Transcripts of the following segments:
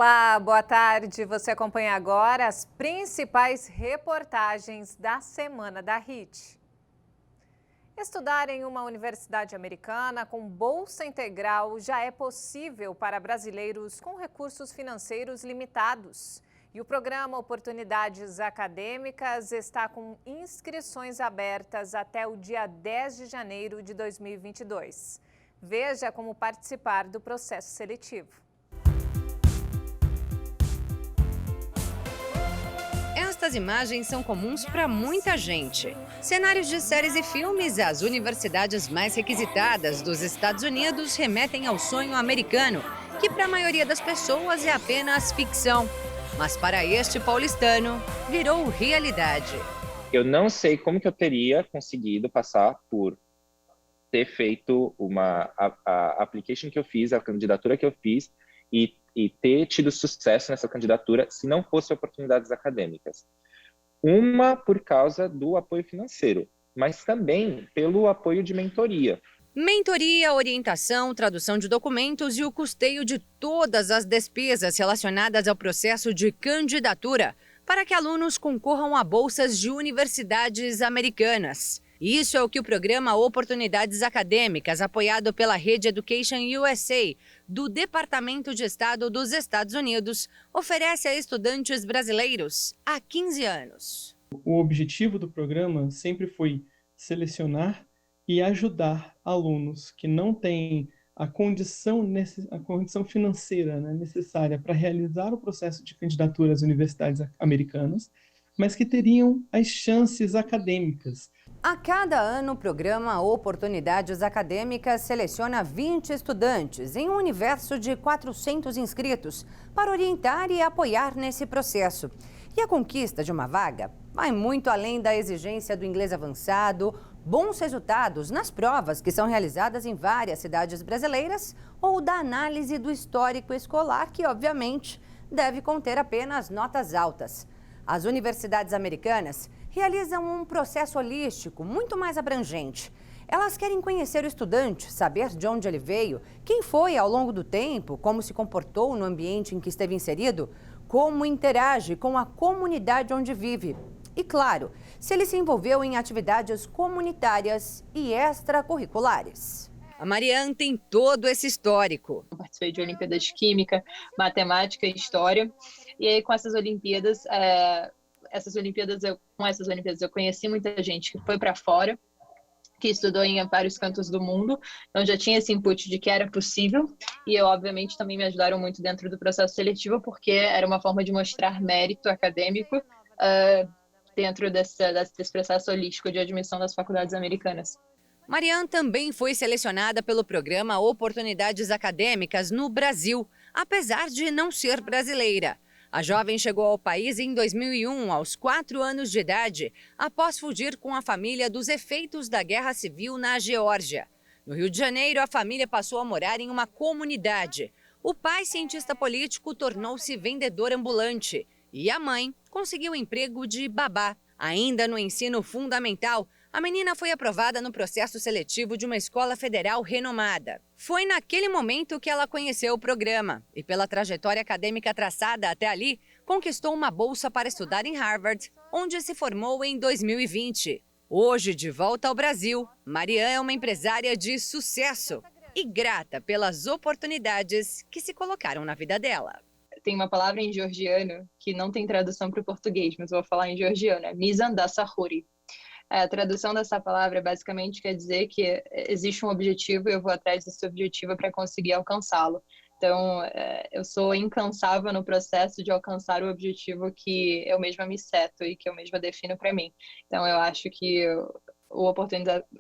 Olá, boa tarde. Você acompanha agora as principais reportagens da semana da RIT. Estudar em uma universidade americana com bolsa integral já é possível para brasileiros com recursos financeiros limitados. E o programa Oportunidades Acadêmicas está com inscrições abertas até o dia 10 de janeiro de 2022. Veja como participar do processo seletivo. Estas imagens são comuns para muita gente. Cenários de séries e filmes, as universidades mais requisitadas dos Estados Unidos remetem ao sonho americano, que para a maioria das pessoas é apenas ficção. Mas para este paulistano, virou realidade. Eu não sei como que eu teria conseguido passar por ter feito a application que eu fiz, a candidatura que eu fiz, e ter tido sucesso nessa candidatura se não fosse oportunidades acadêmicas. Uma por causa do apoio financeiro, mas também pelo apoio de mentoria. Mentoria, orientação, tradução de documentos e o custeio de todas as despesas relacionadas ao processo de candidatura para que alunos concorram a bolsas de universidades americanas. Isso é o que o programa Oportunidades Acadêmicas, apoiado pela Rede Education USA, do Departamento de Estado dos Estados Unidos, oferece a estudantes brasileiros há 15 anos. O objetivo do programa sempre foi selecionar e ajudar alunos que não têm a condição financeira, né, necessária para realizar o processo de candidatura às universidades americanas, mas que teriam as chances acadêmicas. A cada ano, o programa Oportunidades Acadêmicas seleciona 20 estudantes em um universo de 400 inscritos para orientar e apoiar nesse processo. E a conquista de uma vaga vai muito além da exigência do inglês avançado, bons resultados nas provas que são realizadas em várias cidades brasileiras ou da análise do histórico escolar, que obviamente deve conter apenas notas altas. As universidades americanas realizam um processo holístico muito mais abrangente. Elas querem conhecer o estudante, saber de onde ele veio, quem foi ao longo do tempo, como se comportou no ambiente em que esteve inserido, como interage com a comunidade onde vive. E, claro, se ele se envolveu em atividades comunitárias e extracurriculares. A Mariane tem todo esse histórico. Eu participei de Olimpíadas de Química, Matemática e História. E aí, com essas Olimpíadas, eu conheci muita gente que foi para fora, que estudou em vários cantos do mundo, então já tinha esse input de que era possível, e eu, obviamente, também me ajudaram muito dentro do processo seletivo, porque era uma forma de mostrar mérito acadêmico dentro desse processo holístico de admissão das faculdades americanas. Mariane também foi selecionada pelo programa Oportunidades Acadêmicas no Brasil, apesar de não ser brasileira. A jovem chegou ao país em 2001, aos 4 anos de idade, após fugir com a família dos efeitos da Guerra Civil na Geórgia. No Rio de Janeiro, a família passou a morar em uma comunidade. O pai, cientista político, tornou-se vendedor ambulante e a mãe conseguiu emprego de babá. Ainda no ensino fundamental, a menina foi aprovada no processo seletivo de uma escola federal renomada. Foi naquele momento que ela conheceu o programa e, pela trajetória acadêmica traçada até ali, conquistou uma bolsa para estudar em Harvard, onde se formou em 2020. Hoje, de volta ao Brasil, Mariane é uma empresária de sucesso e grata pelas oportunidades que se colocaram na vida dela. Tem uma palavra em georgiano que não tem tradução para o português, mas eu vou falar em georgiano, é Mizandasahuri. A tradução dessa palavra basicamente quer dizer que existe um objetivo e eu vou atrás desse objetivo para conseguir alcançá-lo. Então, eu sou incansável no processo de alcançar o objetivo que eu mesma me seto e que eu mesma defino para mim. Então, eu acho que o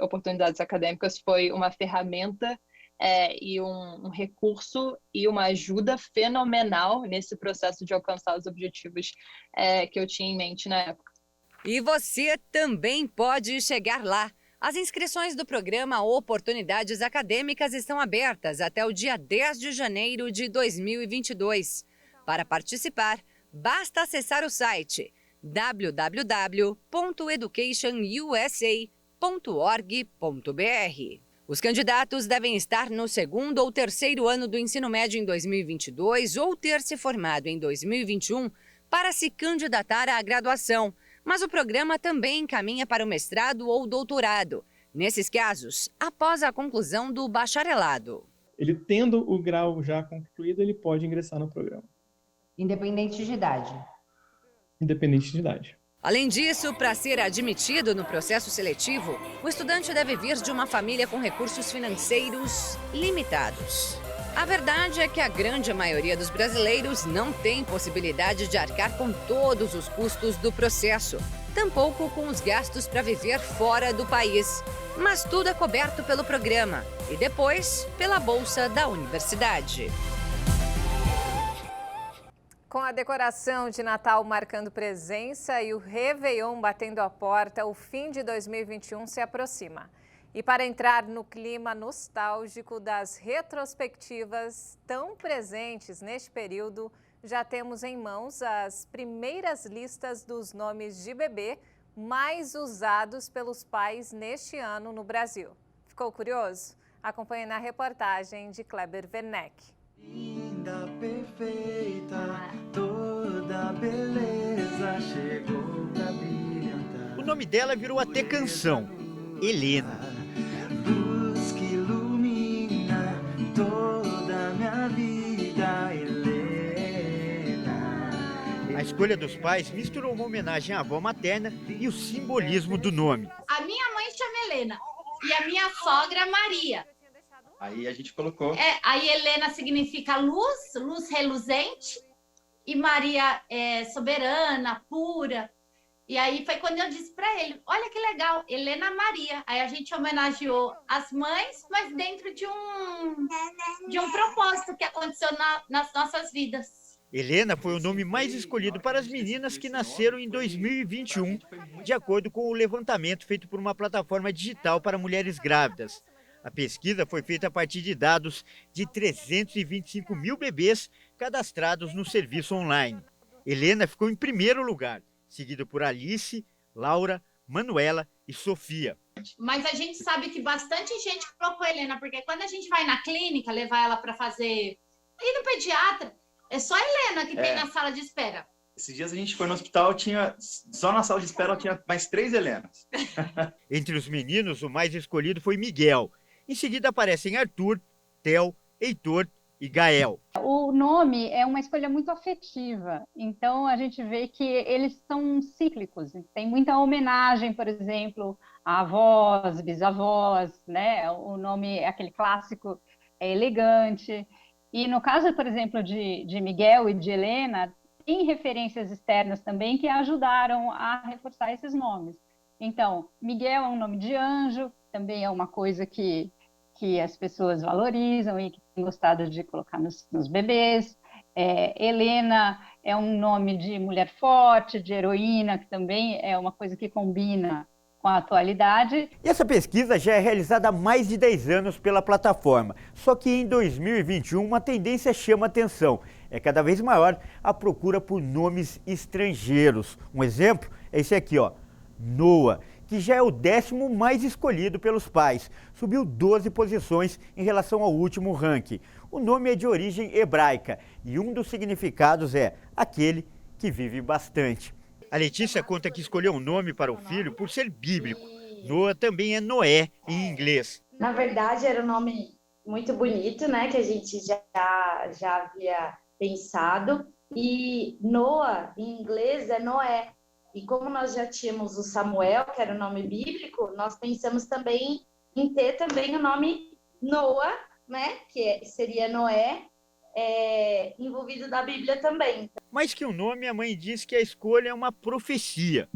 Oportunidades Acadêmicas foi uma ferramenta e um recurso e uma ajuda fenomenal nesse processo de alcançar os objetivos que eu tinha em mente na época. E você também pode chegar lá. As inscrições do programa Oportunidades Acadêmicas estão abertas até o dia 10 de janeiro de 2022. Para participar, basta acessar o site www.educationusa.org.br. Os candidatos devem estar no segundo ou terceiro ano do ensino médio em 2022 ou ter se formado em 2021 para se candidatar à graduação. Mas o programa também encaminha para o mestrado ou doutorado. Nesses casos, após a conclusão do bacharelado. Ele tendo o grau já concluído, ele pode ingressar no programa. Independente de idade. Independente de idade. Além disso, para ser admitido no processo seletivo, o estudante deve vir de uma família com recursos financeiros limitados. A verdade é que a grande maioria dos brasileiros não tem possibilidade de arcar com todos os custos do processo, tampouco com os gastos para viver fora do país. Mas tudo é coberto pelo programa e depois pela bolsa da universidade. Com a decoração de Natal marcando presença e o Réveillon batendo a porta, o fim de 2021 se aproxima. E para entrar no clima nostálgico das retrospectivas tão presentes neste período, já temos em mãos as primeiras listas dos nomes de bebê mais usados pelos pais neste ano no Brasil. Ficou curioso? Acompanhe na reportagem de Kleber Werneck. Linda, perfeita, toda beleza chegou pra brilhantar. O nome dela virou até canção, Helena. Luz que ilumina toda minha vida, Helena. A escolha dos pais misturou uma homenagem à avó materna e o simbolismo do nome. A minha mãe chama Helena e a minha sogra Maria. Aí a gente colocou. Aí Helena significa luz, luz reluzente, e Maria é soberana, pura. E aí foi quando eu disse para ele, olha que legal, Helena Maria. Aí a gente homenageou as mães, mas dentro de um propósito que aconteceu nas nossas vidas. Helena foi o nome mais escolhido para as meninas que nasceram em 2021, de acordo com o levantamento feito por uma plataforma digital para mulheres grávidas. A pesquisa foi feita a partir de dados de 325 mil bebês cadastrados no serviço online. Helena ficou em primeiro lugar, seguido por Alice, Laura, Manuela e Sofia. Mas a gente sabe que bastante gente colocou Helena, porque quando a gente vai na clínica, levar ela para fazer... ir no pediatra, é só Helena que tem na sala de espera. Esses dias a gente foi no hospital, só na sala de espera tinha mais 3 Helenas. Entre os meninos, o mais escolhido foi Miguel. Em seguida aparecem Arthur, Theo, Heitor e Gael. O nome é uma escolha muito afetiva, então a gente vê que eles são cíclicos. Tem muita homenagem, por exemplo, a avós, bisavós, né? O nome é aquele clássico, é elegante. E no caso, por exemplo, de Miguel e de Helena, tem referências externas também que ajudaram a reforçar esses nomes. Então, Miguel é um nome de anjo, também é uma coisa que as pessoas valorizam e que têm gostado de colocar nos bebês. Helena é um nome de mulher forte, de heroína, que também é uma coisa que combina com a atualidade. E essa pesquisa já é realizada há mais de 10 anos pela plataforma. Só que em 2021 uma tendência chama atenção. É cada vez maior a procura por nomes estrangeiros. Um exemplo é esse aqui, ó, Noah, que já é o 10º mais escolhido pelos pais. Subiu 12 posições em relação ao último ranking. O nome é de origem hebraica e um dos significados é aquele que vive bastante. A Letícia conta que escolheu um nome para o filho por ser bíblico. Noah também é Noé em inglês. Na verdade, era um nome muito bonito, né, que a gente já havia pensado. E Noah, em inglês, é Noé. E como nós já tínhamos o Samuel, que era o nome bíblico, nós pensamos também em ter também o nome Noah, né, que seria Noé, envolvido da Bíblia também. Mais que um nome, a mãe diz que a escolha é uma profecia.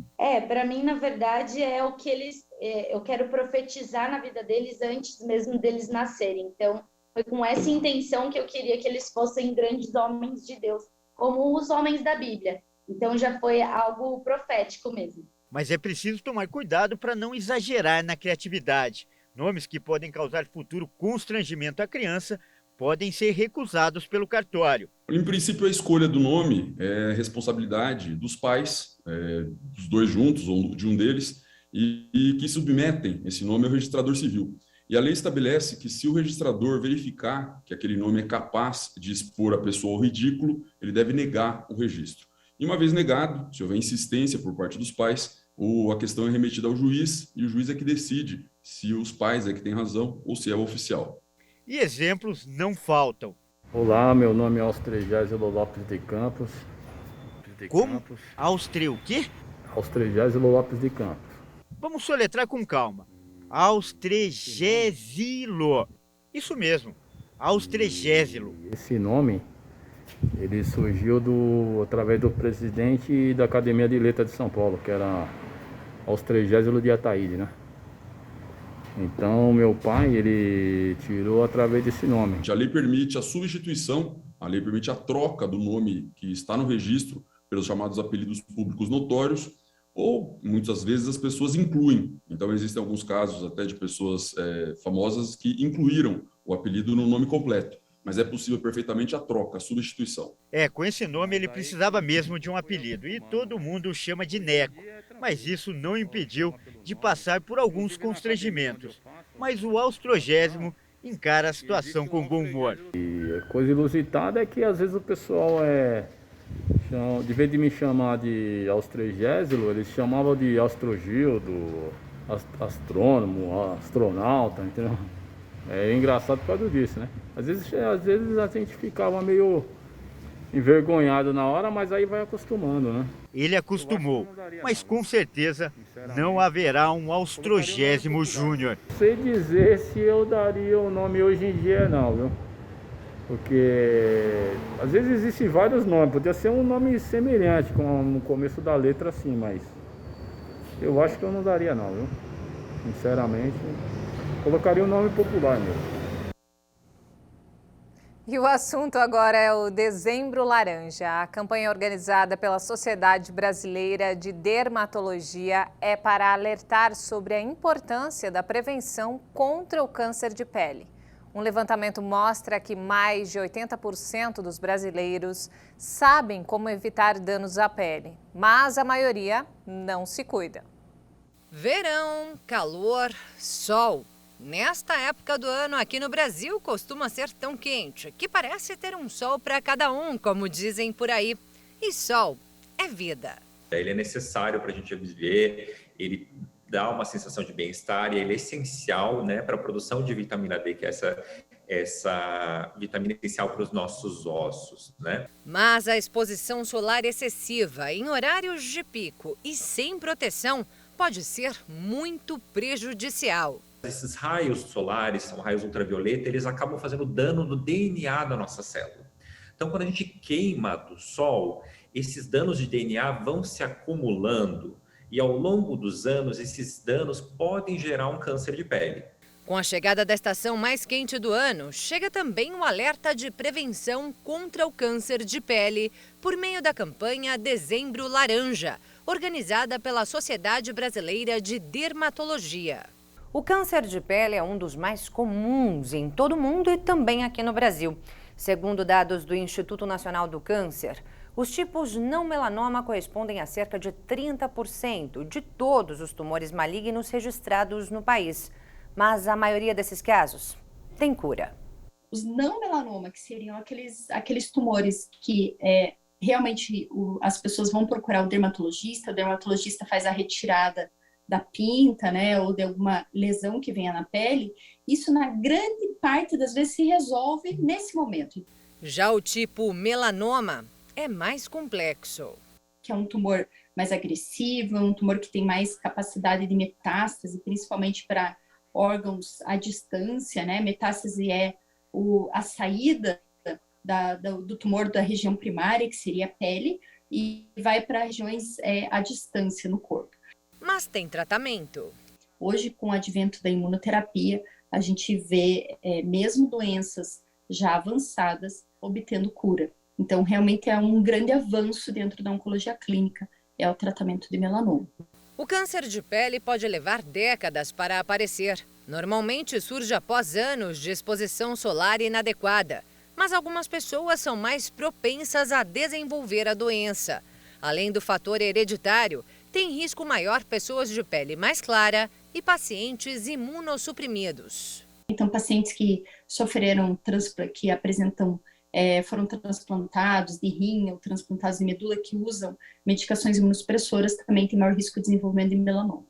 Para mim, na verdade, é o que eu quero profetizar na vida deles antes mesmo deles nascerem. Então, foi com essa intenção que eu queria que eles fossem grandes homens de Deus, como os homens da Bíblia. Então já foi algo profético mesmo. Mas é preciso tomar cuidado para não exagerar na criatividade. Nomes que podem causar futuro constrangimento à criança podem ser recusados pelo cartório. Em princípio, a escolha do nome é responsabilidade dos pais, dos dois juntos ou de um deles, e que submetem esse nome ao registrador civil. E a lei estabelece que se o registrador verificar que aquele nome é capaz de expor a pessoa ao ridículo, ele deve negar o registro. E uma vez negado, se houver insistência por parte dos pais, a questão é remetida ao juiz, e o juiz é que decide se os pais é que têm razão ou se é o oficial. E exemplos não faltam. Olá, meu nome é Austrégésilo Lopes de Campos. Como? O quê? Austrégésilo Lopes de Campos. Vamos soletrar com calma. Austrégésilo. Isso mesmo, Austrégésilo. Esse nome, ele surgiu através do presidente da Academia de Letras de São Paulo, que era Austrégésilo de Ataíde, né? Então, meu pai, ele tirou através desse nome. A lei permite a substituição, a lei permite a troca do nome que está no registro pelos chamados apelidos públicos notórios, ou, muitas vezes, as pessoas incluem. Então, existem alguns casos até de pessoas famosas que incluíram o apelido no nome completo. Mas é possível perfeitamente a troca, a substituição. Com esse nome ele precisava mesmo de um apelido, e todo mundo o chama de Neco. Mas isso não impediu de passar por alguns constrangimentos. Mas o Austrogésimo encara a situação com bom humor. E a coisa inusitada é que às vezes o pessoal de vez de me chamar de Austrégésilo, eles chamavam de Astrogildo, astrônomo, astronauta, entendeu? É engraçado por causa disso, né? Às vezes a gente ficava meio envergonhado na hora, mas aí vai acostumando, né? Ele acostumou, mas com certeza não haverá um Austrogésimo Júnior. Não sei dizer se eu daria o nome hoje em dia, não, viu? Porque às vezes existem vários nomes, podia ser um nome semelhante, como no começo da letra assim, mas eu acho que eu não daria não, viu? Sinceramente, colocaria o nome popular mesmo. E o assunto agora é o Dezembro Laranja. A campanha organizada pela Sociedade Brasileira de Dermatologia é para alertar sobre a importância da prevenção contra o câncer de pele. Um levantamento mostra que mais de 80% dos brasileiros sabem como evitar danos à pele, mas a maioria não se cuida. Verão, calor, sol. Nesta época do ano aqui no Brasil costuma ser tão quente que parece ter um sol para cada um, como dizem por aí. E sol é vida. Ele é necessário para a gente viver, ele dá uma sensação de bem-estar e ele é essencial, né, para a produção de vitamina D, que é essa vitamina essencial para os nossos ossos, né? Mas a exposição solar excessiva em horários de pico e sem proteção pode ser muito prejudicial. Esses raios solares, são raios ultravioleta, eles acabam fazendo dano no DNA da nossa célula. Então, quando a gente queima do sol, esses danos de DNA vão se acumulando e ao longo dos anos, esses danos podem gerar um câncer de pele. Com a chegada da estação mais quente do ano, chega também um alerta de prevenção contra o câncer de pele por meio da campanha Dezembro Laranja, organizada pela Sociedade Brasileira de Dermatologia. O câncer de pele é um dos mais comuns em todo o mundo e também aqui no Brasil. Segundo dados do Instituto Nacional do Câncer, os tipos não melanoma correspondem a cerca de 30% de todos os tumores malignos registrados no país. Mas a maioria desses casos tem cura. Os não melanoma, que seriam aqueles tumores que realmente as pessoas vão procurar o dermatologista faz a retirada da pinta, né, ou de alguma lesão que venha na pele, isso na grande parte das vezes se resolve nesse momento. Já o tipo melanoma é mais complexo. Que é um tumor mais agressivo, um tumor que tem mais capacidade de metástase, principalmente para órgãos à distância, né? Metástase é a saída do tumor da região primária, que seria a pele, e vai para regiões à distância no corpo. Mas tem tratamento. Hoje, com o advento da imunoterapia, a gente vê mesmo doenças já avançadas obtendo cura. Então, realmente é um grande avanço dentro da oncologia clínica, é o tratamento de melanoma. O câncer de pele pode levar décadas para aparecer. Normalmente surge após anos de exposição solar inadequada, mas algumas pessoas são mais propensas a desenvolver a doença. Além do fator hereditário, tem risco maior pessoas de pele mais clara e pacientes imunossuprimidos. Então, pacientes que sofreram, que apresentam, foram transplantados de rim ou transplantados de medula, que usam medicações imunossupressoras, também têm maior risco de desenvolvimento de melanoma.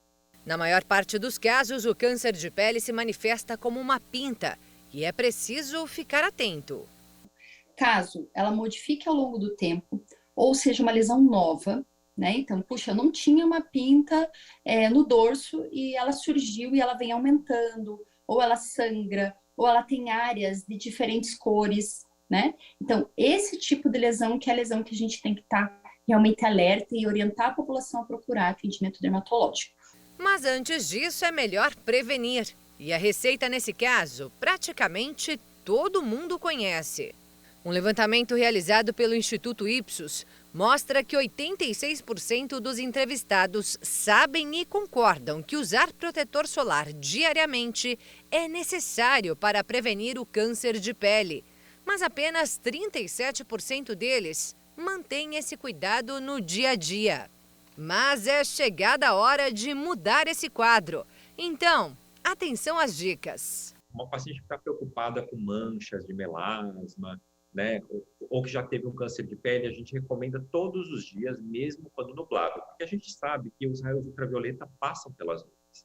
Na maior parte dos casos, o câncer de pele se manifesta como uma pinta e é preciso ficar atento. Caso ela modifique ao longo do tempo, ou seja uma lesão nova, né? Então, puxa, eu não tinha uma pinta no dorso e ela surgiu e ela vem aumentando, ou ela sangra, ou ela tem áreas de diferentes cores, né? Então, esse tipo de lesão que é a lesão que a gente tem que estar realmente alerta e orientar a população a procurar atendimento dermatológico. Mas antes disso, é melhor prevenir. E a receita nesse caso, praticamente todo mundo conhece. Um levantamento realizado pelo Instituto Ipsos mostra que 86% dos entrevistados sabem e concordam que usar protetor solar diariamente é necessário para prevenir o câncer de pele. Mas apenas 37% deles mantêm esse cuidado no dia a dia. Mas é chegada a hora de mudar esse quadro. Então, atenção às dicas. Uma paciente que está preocupada com manchas de melasma, né, ou que já teve um câncer de pele, a gente recomenda todos os dias, mesmo quando nublado, porque a gente sabe que os raios ultravioleta passam pelas nuvens.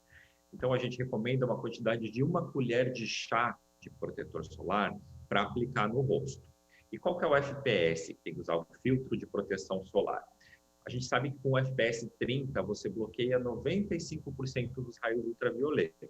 Então, a gente recomenda uma quantidade de 1 colher de chá de protetor solar para aplicar no rosto. E qual que é o FPS? Tem que usar o filtro de proteção solar. A gente sabe que com o FPS 30, você bloqueia 95% dos raios ultravioleta.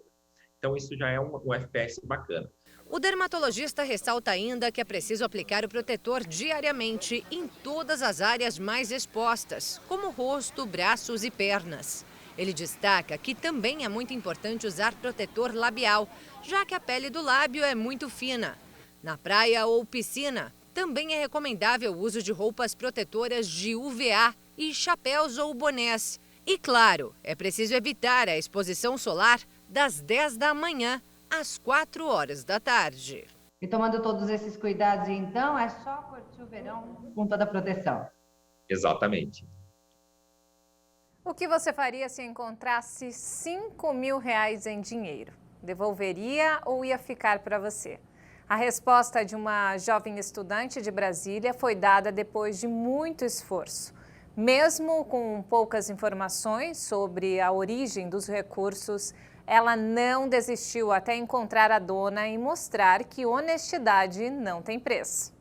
Então, isso já é um FPS bacana. O dermatologista ressalta ainda que é preciso aplicar o protetor diariamente em todas as áreas mais expostas, como rosto, braços e pernas. Ele destaca que também é muito importante usar protetor labial, já que a pele do lábio é muito fina. Na praia ou piscina, também é recomendável o uso de roupas protetoras de UVA e chapéus ou bonés. E claro, é preciso evitar a exposição solar das 10 da manhã às 4 horas da tarde. E tomando todos esses cuidados, então, é só curtir o verão com toda a proteção. Exatamente. O que você faria se encontrasse R$5.000 em dinheiro? Devolveria ou ia ficar para você? A resposta de uma jovem estudante de Brasília foi dada depois de muito esforço. Mesmo com poucas informações sobre a origem dos recursos, ela não desistiu até encontrar a dona e mostrar que honestidade não tem preço.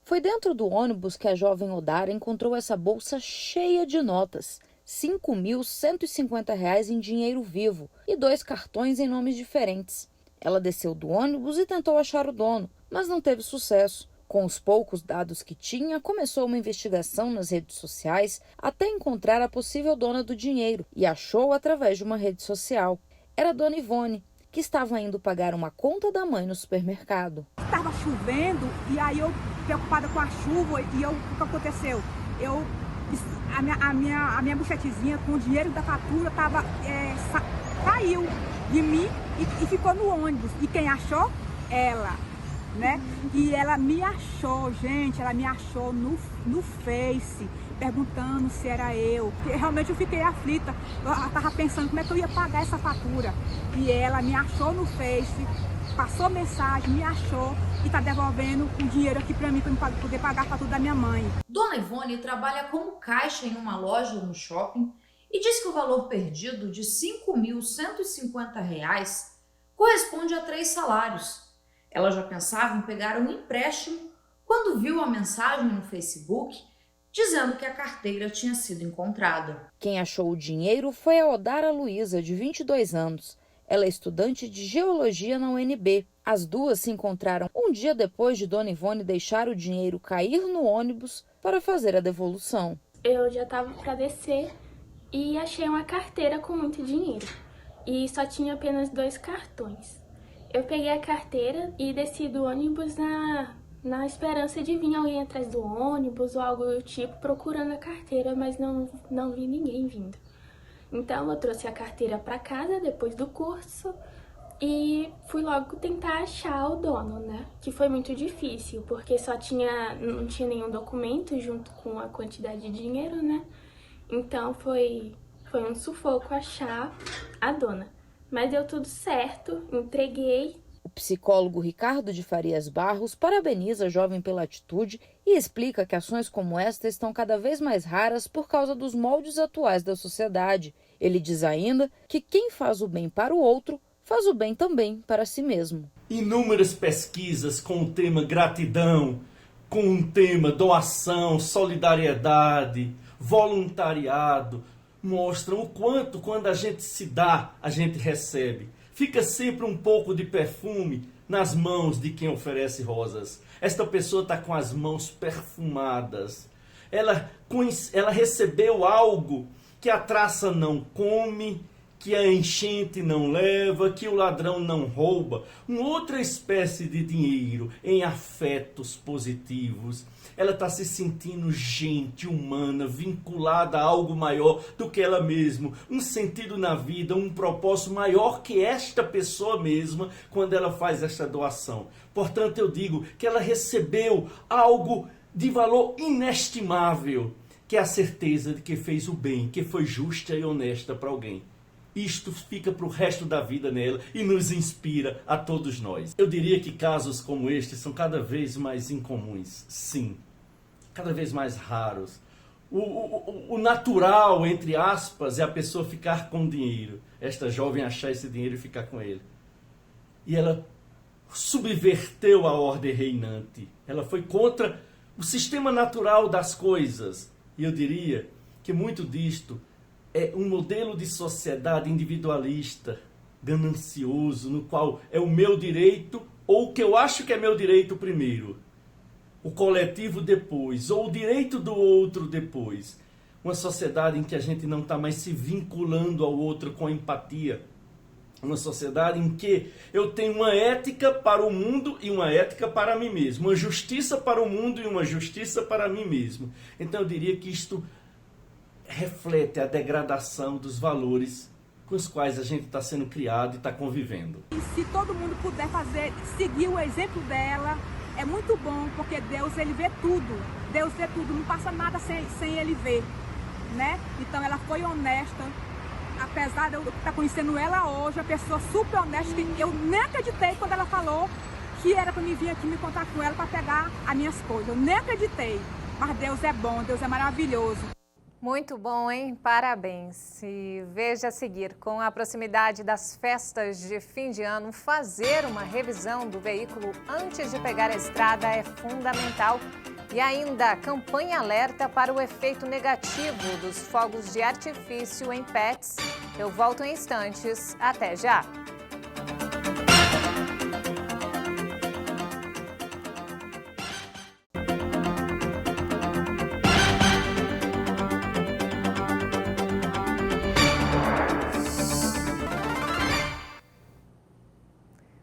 Foi dentro do ônibus que a jovem Odara encontrou essa bolsa cheia de notas. R$5.150 em dinheiro vivo e 2 cartões em nomes diferentes. Ela desceu do ônibus e tentou achar o dono, mas não teve sucesso. Com os poucos dados que tinha, começou uma investigação nas redes sociais até encontrar a possível dona do dinheiro e achou através de uma rede social. Era a dona Ivone, que estava indo pagar uma conta da mãe no supermercado. Estava chovendo e aí eu, preocupada com a chuva, o que aconteceu? A minha buchetezinha com o dinheiro da fatura saiu de mim e ficou no ônibus. E quem achou? Ela, né? E ela me achou, gente, ela me achou no Face, perguntando se era eu. Realmente eu fiquei aflita, eu estava pensando como é que eu ia pagar essa fatura. E ela me achou no Face, passou mensagem, me achou e está devolvendo o dinheiro aqui para mim poder pagar a fatura da minha mãe. Dona Ivone trabalha como caixa em uma loja no shopping e diz que o valor perdido de R$5.150 corresponde a 3 salários. Ela já pensava em pegar um empréstimo quando viu a mensagem no Facebook dizendo que a carteira tinha sido encontrada. Quem achou o dinheiro foi a Odara Luiza, de 22 anos. Ela é estudante de geologia na UNB. As duas se encontraram um dia depois de Dona Ivone deixar o dinheiro cair no ônibus para fazer a devolução. Eu já estava para descer e achei uma carteira com muito dinheiro. E só tinha apenas 2 cartões. Eu peguei a carteira e desci do ônibus na esperança de vir alguém atrás do ônibus ou algo do tipo procurando a carteira, mas não vi ninguém vindo. Então eu trouxe a carteira para casa depois do curso e fui logo tentar achar o dono, né? Que foi muito difícil, porque não tinha nenhum documento junto com a quantidade de dinheiro, né? Então foi um sufoco achar a dona. Mas deu tudo certo, entreguei O psicólogo Ricardo de Farias Barros parabeniza a jovem pela atitude e explica que ações como esta estão cada vez mais raras por causa dos moldes atuais da sociedade. Ele diz ainda que quem faz o bem para o outro, faz o bem também para si mesmo. Inúmeras pesquisas com o tema gratidão, com o tema doação, solidariedade, voluntariado, mostram o quanto, quando a gente se dá, a gente recebe. Fica sempre um pouco de perfume nas mãos de quem oferece rosas. Esta pessoa está com as mãos perfumadas. Ela recebeu algo que a traça não come, que a enchente não leva, que o ladrão não rouba. Uma outra espécie de dinheiro em afetos positivos. Ela está se sentindo gente, humana, vinculada a algo maior do que ela mesma. Um sentido na vida, um propósito maior que esta pessoa mesma quando ela faz esta doação. Portanto, eu digo que ela recebeu algo de valor inestimável, que é a certeza de que fez o bem, que foi justa e honesta para alguém. Isto fica para o resto da vida nela e nos inspira a todos nós. Eu diria que casos como este são cada vez mais incomuns, sim. Cada vez mais raros. O natural, entre aspas, é a pessoa ficar com dinheiro. Esta jovem achar esse dinheiro e ficar com ele. E ela subverteu a ordem reinante. Ela foi contra o sistema natural das coisas. E eu diria que muito disto é um modelo de sociedade individualista, ganancioso, no qual é o meu direito, ou o que eu acho que é meu direito primeiro, o coletivo depois, ou o direito do outro depois. Uma sociedade em que a gente não está mais se vinculando ao outro com empatia. Uma sociedade em que eu tenho uma ética para o mundo e uma ética para mim mesmo. Uma justiça para o mundo e uma justiça para mim mesmo. Então eu diria que isto reflete a degradação dos valores com os quais a gente está sendo criado e está convivendo. E se todo mundo puder seguir o exemplo dela, é muito bom, porque Deus, ele vê tudo. Deus vê tudo, não passa nada sem ele ver, né? Então ela foi honesta, apesar de eu estar conhecendo ela hoje, a pessoa super honesta, que eu nem acreditei quando ela falou que era para mim vir aqui me contar com ela para pegar as minhas coisas. Eu nem acreditei, mas Deus é bom, Deus é maravilhoso. Muito bom, hein? Parabéns. E veja a seguir, com a proximidade das festas de fim de ano, fazer uma revisão do veículo antes de pegar a estrada é fundamental. E ainda, campanha alerta para o efeito negativo dos fogos de artifício em pets. Eu volto em instantes. Até já!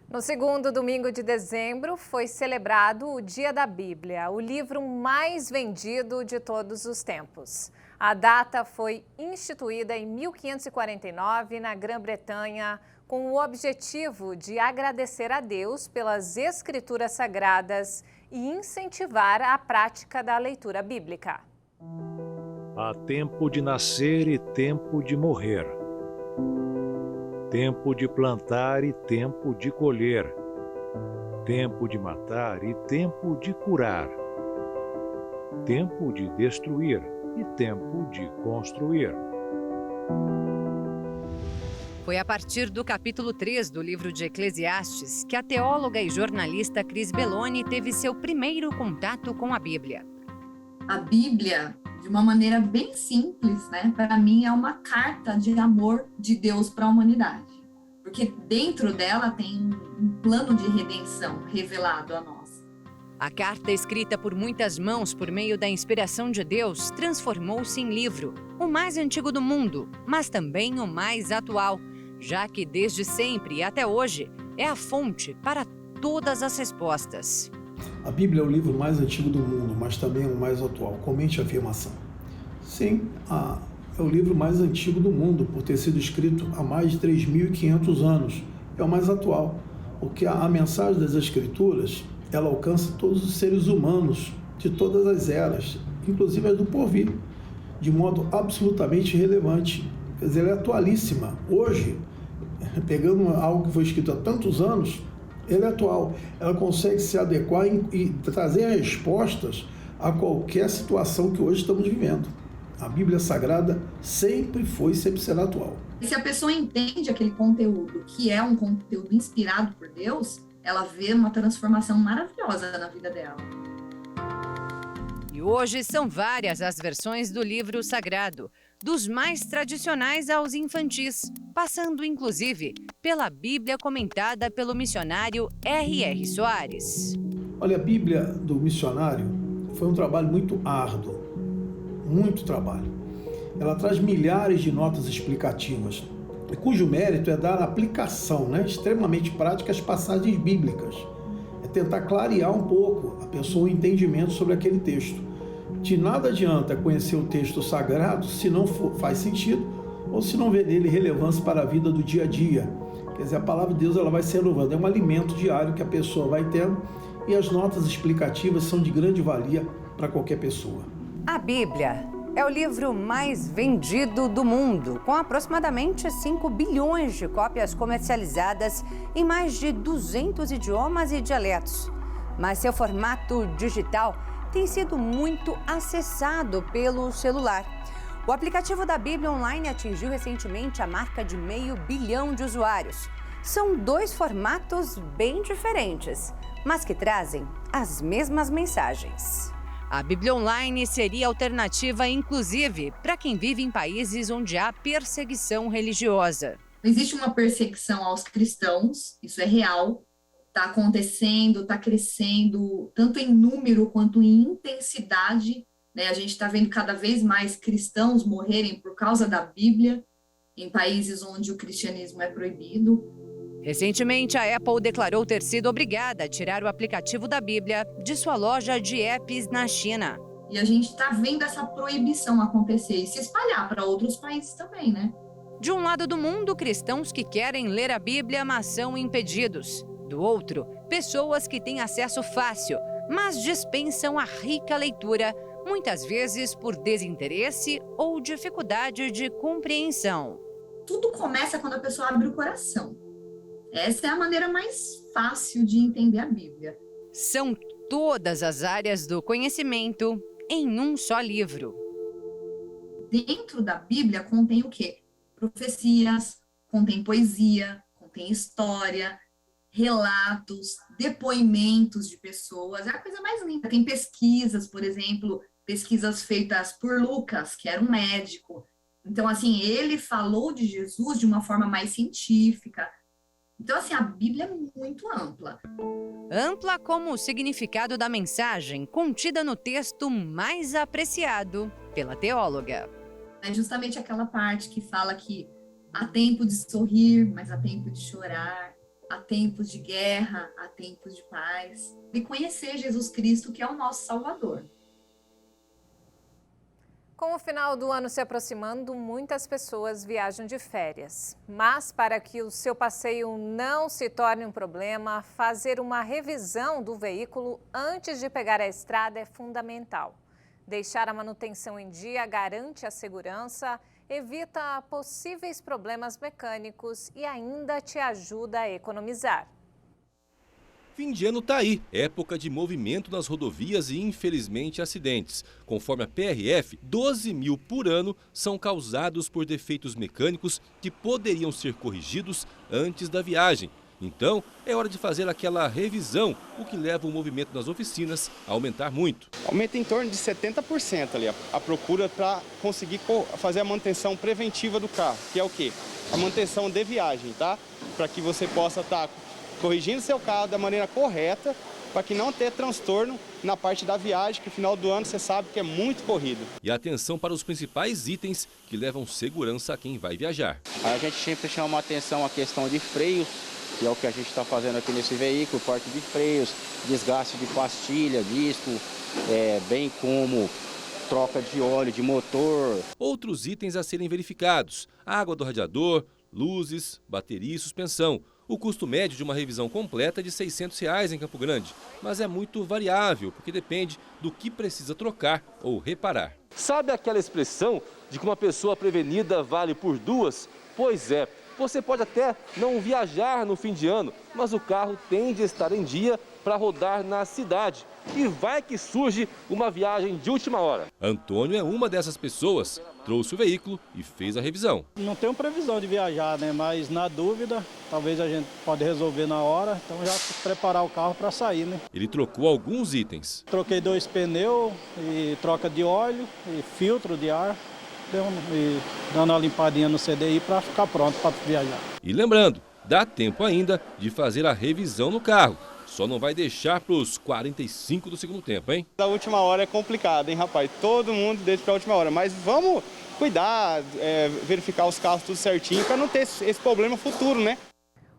No segundo domingo de dezembro foi celebrado o Dia da Bíblia, o livro mais vendido de todos os tempos. A data foi instituída em 1549 na Grã-Bretanha com o objetivo de agradecer a Deus pelas escrituras sagradas e incentivar a prática da leitura bíblica. Há tempo de nascer e tempo de morrer. Tempo de plantar e tempo de colher, tempo de matar e tempo de curar, tempo de destruir e tempo de construir. Foi a partir do capítulo 3 do livro de Eclesiastes que a teóloga e jornalista Cris Belloni teve seu primeiro contato com a Bíblia. A Bíblia, de uma maneira bem simples, né? Para mim é uma carta de amor de Deus para a humanidade. Porque dentro dela tem um plano de redenção revelado a nós. A carta, escrita por muitas mãos por meio da inspiração de Deus, transformou-se em livro, o mais antigo do mundo, mas também o mais atual, já que desde sempre e até hoje é a fonte para todas as respostas. A Bíblia é o livro mais antigo do mundo, mas também o mais atual. Comente a afirmação. Sim, é o livro mais antigo do mundo, por ter sido escrito há mais de 3.500 anos. É o mais atual, porque a mensagem das Escrituras, ela alcança todos os seres humanos de todas as eras, inclusive as do porvir, de modo absolutamente relevante. Quer dizer, ela é atualíssima. Hoje, pegando algo que foi escrito há tantos anos, Ele é atual. Ela consegue se adequar e trazer respostas a qualquer situação que hoje estamos vivendo. A Bíblia Sagrada sempre foi e sempre será atual. Se a pessoa entende aquele conteúdo, que é um conteúdo inspirado por Deus, ela vê uma transformação maravilhosa na vida dela. E hoje são várias as versões do livro sagrado, dos mais tradicionais aos infantis, passando inclusive pela Bíblia comentada pelo missionário R.R. Soares. Olha, a Bíblia do missionário foi um trabalho muito árduo, muito trabalho. Ela traz milhares de notas explicativas, cujo mérito é dar aplicação, extremamente prática às passagens bíblicas. É tentar clarear um pouco a pessoa o entendimento sobre aquele texto. De nada adianta conhecer o texto sagrado se não faz sentido ou se não vê nele relevância para a vida do dia a dia. Quer dizer, a palavra de Deus ela vai se renovando, é um alimento diário que a pessoa vai tendo e as notas explicativas são de grande valia para qualquer pessoa. A Bíblia é o livro mais vendido do mundo, com aproximadamente 5 bilhões de cópias comercializadas em mais de 200 idiomas e dialetos. Mas seu formato digital tem sido muito acessado pelo celular. O aplicativo da Bíblia Online atingiu recentemente a marca de 500 milhões de usuários. São 2 formatos bem diferentes, mas que trazem as mesmas mensagens. A Bíblia Online seria alternativa, inclusive, para quem vive em países onde há perseguição religiosa. Existe uma perseguição aos cristãos, isso é real. Está acontecendo, está crescendo, tanto em número quanto em intensidade. A gente está vendo cada vez mais cristãos morrerem por causa da Bíblia, em países onde o cristianismo é proibido. Recentemente, a Apple declarou ter sido obrigada a tirar o aplicativo da Bíblia de sua loja de apps na China. E a gente está vendo essa proibição acontecer e se espalhar para outros países também, né? De um lado do mundo, cristãos que querem ler a Bíblia, mas são impedidos. Do outro, pessoas que têm acesso fácil, mas dispensam a rica leitura, muitas vezes por desinteresse ou dificuldade de compreensão. Tudo começa quando a pessoa abre o coração. Essa é a maneira mais fácil de entender a Bíblia. São todas as áreas do conhecimento em um só livro. Dentro da Bíblia contém o quê? Profecias, contém poesia, contém história, relatos, depoimentos de pessoas, é a coisa mais linda. Tem pesquisas, por exemplo, pesquisas feitas por Lucas, que era um médico. Então, assim, ele falou de Jesus de uma forma mais científica. Então, assim, a Bíblia é muito ampla. Ampla como o significado da mensagem contida no texto mais apreciado pela teóloga. É justamente aquela parte que fala que há tempo de sorrir, mas há tempo de chorar. Há tempos de guerra, há tempos de paz. E conhecer Jesus Cristo, que é o nosso Salvador. Com o final do ano se aproximando, muitas pessoas viajam de férias. Mas para que o seu passeio não se torne um problema, fazer uma revisão do veículo antes de pegar a estrada é fundamental. Deixar a manutenção em dia garante a segurança, evita possíveis problemas mecânicos e ainda te ajuda a economizar. Fim de ano tá aí, época de movimento nas rodovias e, infelizmente, acidentes. Conforme a PRF, 12 mil por ano são causados por defeitos mecânicos que poderiam ser corrigidos antes da viagem. Então, é hora de fazer aquela revisão, o que leva o movimento nas oficinas a aumentar muito. Aumenta em torno de 70% ali a procura para conseguir fazer a manutenção preventiva do carro, que é o quê? A manutenção de viagem, tá? Para que você possa estar corrigindo seu carro da maneira correta, para que não tenha transtorno na parte da viagem, que no final do ano você sabe que é muito corrido. E atenção para os principais itens que levam segurança a quem vai viajar. A gente sempre chama a atenção a questão de freios, que é o que a gente está fazendo aqui nesse veículo, parte de freios, desgaste de pastilha, disco, bem como troca de óleo de motor. Outros itens a serem verificados: água do radiador, luzes, bateria e suspensão. O custo médio de uma revisão completa é de R$ 600 em Campo Grande, mas é muito variável, porque depende do que precisa trocar ou reparar. Sabe aquela expressão de que uma pessoa prevenida vale por duas? Pois é, Você pode até não viajar no fim de ano, mas o carro tem de estar em dia para rodar na cidade. E vai que surge uma viagem de última hora. Antônio é uma dessas pessoas. Trouxe o veículo e fez a revisão. Não tenho previsão de viajar, né? Mas na dúvida, talvez a gente pode resolver na hora. Então já preparar o carro para sair, né? Ele trocou alguns itens. Troquei 2 pneus, e troca de óleo e filtro de ar. E dando uma limpadinha no CDI para ficar pronto para viajar. E lembrando, dá tempo ainda de fazer a revisão no carro. Só não vai deixar para os 45 do segundo tempo, hein? A última hora é complicado, hein, rapaz? Todo mundo deixa para a última hora. Mas vamos cuidar, verificar os carros tudo certinho para não ter esse problema futuro, né?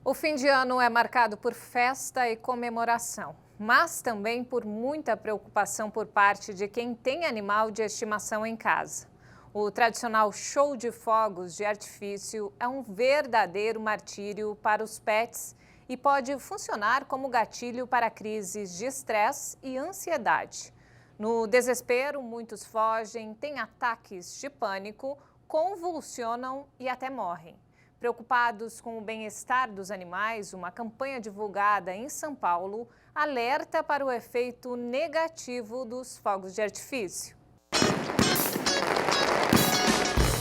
O fim de ano é marcado por festa e comemoração, mas também por muita preocupação por parte de quem tem animal de estimação em casa. O tradicional show de fogos de artifício é um verdadeiro martírio para os pets e pode funcionar como gatilho para crises de estresse e ansiedade. No desespero, muitos fogem, têm ataques de pânico, convulsionam e até morrem. Preocupados com o bem-estar dos animais, uma campanha divulgada em São Paulo alerta para o efeito negativo dos fogos de artifício.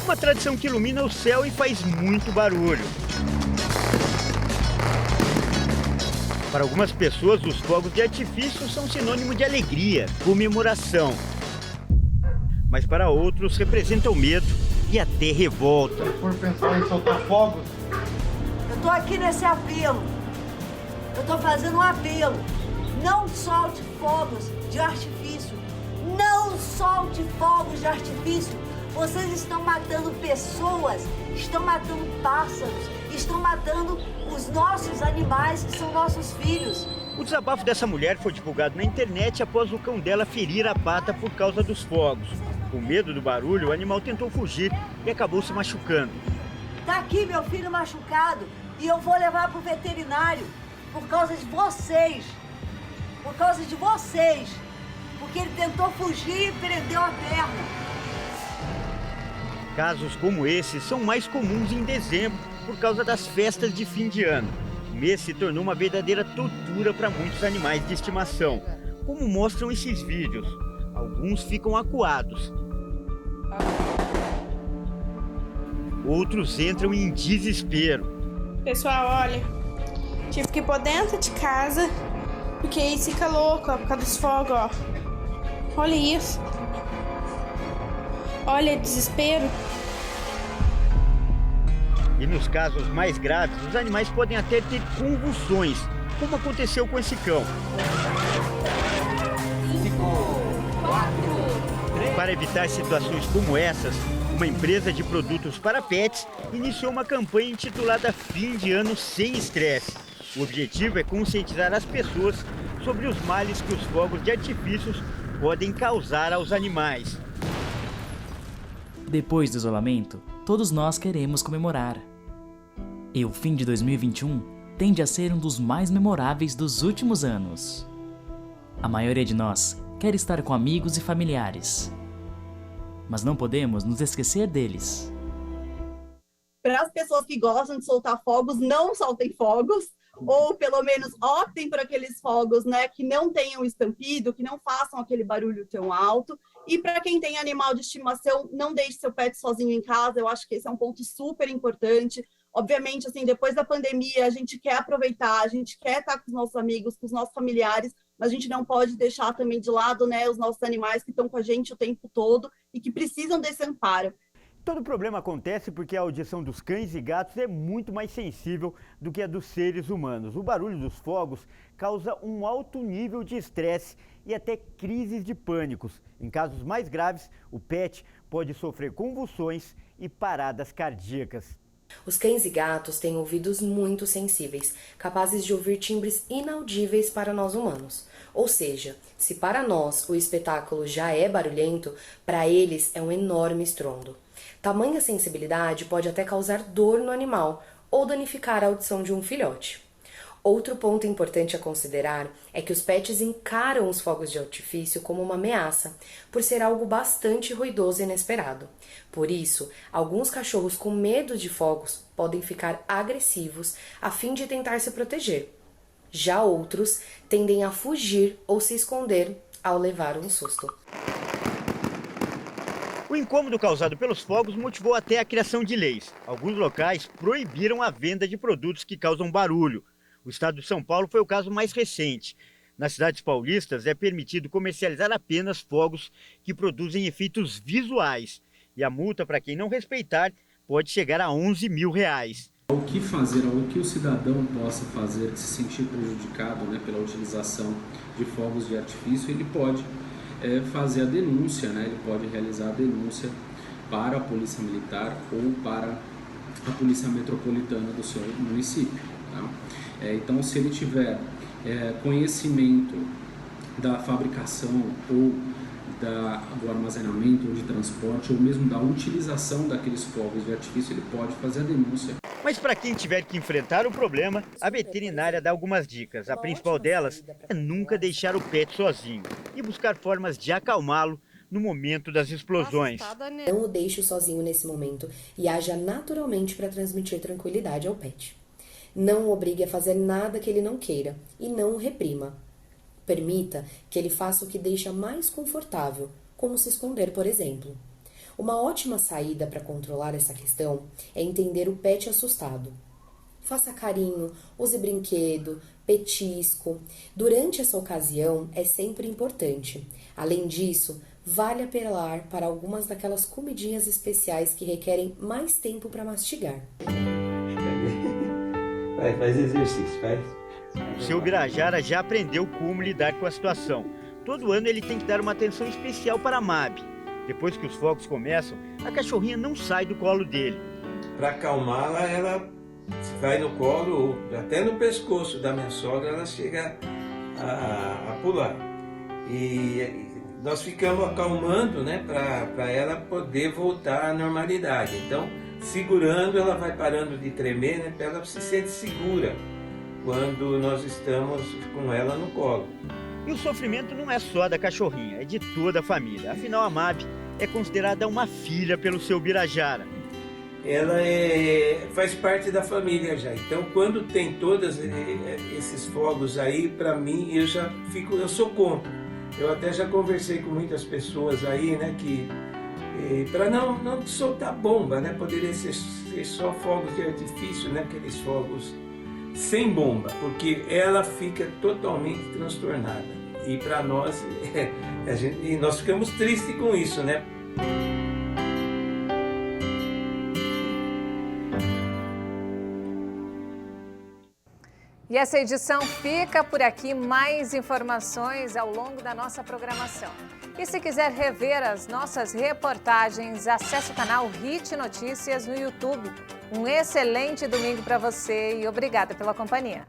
Uma tradição que ilumina o céu e faz muito barulho. Para algumas pessoas, os fogos de artifício são sinônimo de alegria, comemoração. Mas para outros, representam medo e até revolta. Por pensar em soltar fogos? Eu estou aqui nesse apelo. Eu estou fazendo um apelo. Não solte fogos de artifício. Não solte fogos de artifício. Vocês estão matando pessoas, estão matando pássaros, estão matando os nossos animais, que são nossos filhos. O desabafo dessa mulher foi divulgado na internet após o cão dela ferir a pata por causa dos fogos. Com medo do barulho, o animal tentou fugir e acabou se machucando. Tá aqui meu filho machucado e eu vou levar pro veterinário por causa de vocês. Por causa de vocês. Porque ele tentou fugir e perdeu a perna. Casos como esse são mais comuns em dezembro por causa das festas de fim de ano. O mês se tornou uma verdadeira tortura para muitos animais de estimação, como mostram esses vídeos. Alguns ficam acuados. Outros entram em desespero. Pessoal, olha, tive que ir por dentro de casa, porque aí fica louco, ó, por causa dos fogos, ó. Olha isso. Olha, desespero. E nos casos mais graves, os animais podem até ter convulsões, como aconteceu com esse cão. 5, 4, 3. Para evitar situações como essas, uma empresa de produtos para pets iniciou uma campanha intitulada Fim de Ano Sem Estresse. O objetivo é conscientizar as pessoas sobre os males que os fogos de artifícios podem causar aos animais. Depois do isolamento, todos nós queremos comemorar. E o fim de 2021 tende a ser um dos mais memoráveis dos últimos anos. A maioria de nós quer estar com amigos e familiares. Mas não podemos nos esquecer deles. Para as pessoas que gostam de soltar fogos, não soltem fogos, ou pelo menos optem por aqueles fogos, né, que não tenham estampido, que não façam aquele barulho tão alto. E para quem tem animal de estimação, não deixe seu pet sozinho em casa. Eu acho que esse é um ponto super importante. Obviamente, assim, depois da pandemia, a gente quer aproveitar, a gente quer estar com os nossos amigos, com os nossos familiares, mas a gente não pode deixar também de lado, né, os nossos animais que estão com a gente o tempo todo e que precisam desse amparo. Todo problema acontece porque a audição dos cães e gatos é muito mais sensível do que a dos seres humanos. O barulho dos fogos causa um alto nível de estresse e até crises de pânicos. Em casos mais graves, o pet pode sofrer convulsões e paradas cardíacas. Os cães e gatos têm ouvidos muito sensíveis, capazes de ouvir timbres inaudíveis para nós humanos. Ou seja, se para nós o espetáculo já é barulhento, para eles é um enorme estrondo. Tamanha sensibilidade pode até causar dor no animal ou danificar a audição de um filhote. Outro ponto importante a considerar é que os pets encaram os fogos de artifício como uma ameaça, por ser algo bastante ruidoso e inesperado. Por isso, alguns cachorros com medo de fogos podem ficar agressivos a fim de tentar se proteger. Já outros tendem a fugir ou se esconder ao levar um susto. O incômodo causado pelos fogos motivou até a criação de leis. Alguns locais proibiram a venda de produtos que causam barulho. O estado de São Paulo foi o caso mais recente. Nas cidades paulistas é permitido comercializar apenas fogos que produzem efeitos visuais. E a multa para quem não respeitar pode chegar a R$11 mil. O que fazer, o que o cidadão possa fazer que se sentir prejudicado, né, pela utilização de fogos de artifício, ele pode fazer a denúncia, né, ele pode realizar a denúncia para a Polícia Militar ou para a Polícia Metropolitana do seu município. Tá? Então, se ele tiver conhecimento da fabricação ou do armazenamento ou de transporte ou mesmo da utilização daqueles fogos de artifício, ele pode fazer a denúncia. Mas para quem tiver que enfrentar o problema, a veterinária dá algumas dicas. A principal delas é nunca deixar o pet sozinho e buscar formas de acalmá-lo no momento das explosões. Não o deixe sozinho nesse momento e haja naturalmente para transmitir tranquilidade ao pet. Não o obrigue a fazer nada que ele não queira e não o reprima. Permita que ele faça o que deixa mais confortável, como se esconder, por exemplo. Uma ótima saída para controlar essa questão é entender o pet assustado. Faça carinho, use brinquedo, petisco. Durante essa ocasião é sempre importante. Além disso, vale apelar para algumas daquelas comidinhas especiais que requerem mais tempo para mastigar. Faz exercício, faz. O seu Birajara já aprendeu como lidar com a situação. Todo ano ele tem que dar uma atenção especial para a Mab. Depois que os fogos começam, a cachorrinha não sai do colo dele. Para acalmá-la, ela vai no colo, ou até no pescoço da minha sogra, ela chega a pular. E nós ficamos acalmando, né, para ela poder voltar à normalidade. Então, segurando, ela vai parando de tremer, né, para ela se sentir segura quando nós estamos com ela no colo. E o sofrimento não é só da cachorrinha, é de toda a família. Afinal, a Mab é considerada uma filha pelo seu Birajara. Ela faz parte da família já. Então, quando tem todos esses fogos aí, para mim, eu sou contra. Eu até já conversei com muitas pessoas aí, né, que para não soltar bomba, né, poderia ser só fogos de artifício, né, aqueles fogos sem bomba, porque ela fica totalmente transtornada. E para nós, nós ficamos tristes com isso, né? E essa edição fica por aqui. Mais informações ao longo da nossa programação. E se quiser rever as nossas reportagens, acesse o canal HIT Notícias no YouTube. Um excelente domingo para você e obrigada pela companhia.